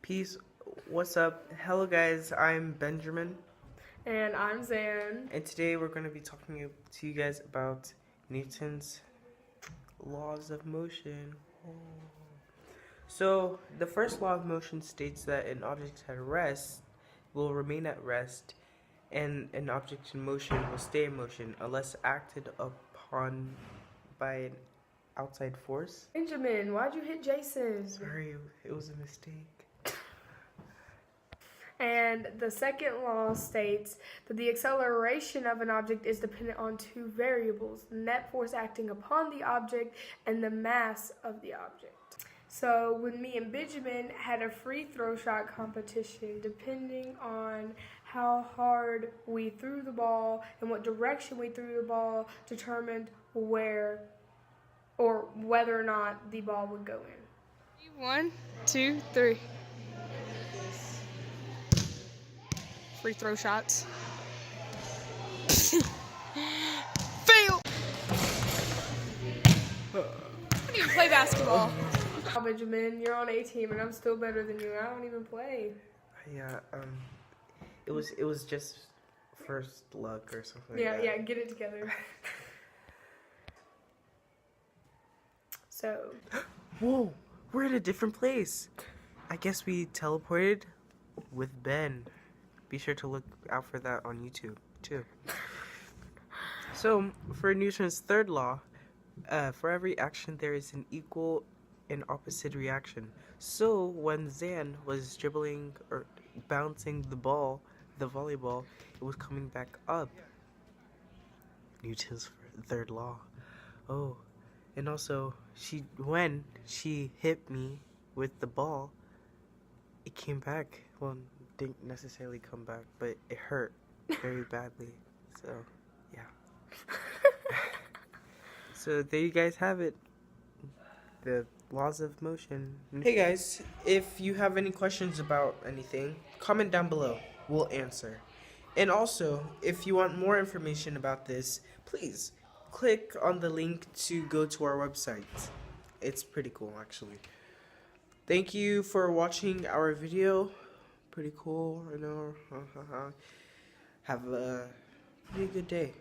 Peace. What's up? Hello, guys. I'm Benjamin. And I'm Zan. And today we're going to be talking to you guys about Newton's laws of motion. So, the first law of motion states that an object at rest will remain at rest, and an object in motion will stay in motion unless acted upon by an outside force. Benjamin, why'd you hit Jason? Sorry, it was a mistake. And the second law states that the acceleration of an object is dependent on two variables, the net force acting upon the object and the mass of the object. So when me and Benjamin had a free throw shot competition, depending on how hard we threw the ball and what direction we threw the ball determined where or whether or not the ball would go in. 1, 2, 3. Free throw shots. Fail! I don't even play basketball. Oh, Benjamin, you're on A team and I'm still better than you. I don't even play. Yeah, it was just first luck or something. Yeah, get it together. So. Whoa, we're in a different place. I guess we teleported with Ben. Be sure to look out for that on YouTube too. So, for Newton's third law, for every action there is an equal and opposite reaction. So, when Zan was dribbling or bouncing the ball, the volleyball, it was coming back up. Newton's third law. Oh, and also, when she hit me with the ball, it came back. Well, didn't necessarily come back, but it hurt very badly. So, yeah. So there you guys have it. The laws of motion. Hey guys, if you have any questions about anything, comment down below. We'll answer. And also, if you want more information about this, please click on the link to go to our website. It's pretty cool, actually. Thank you for watching our video. Pretty cool, I know. Have a pretty good day.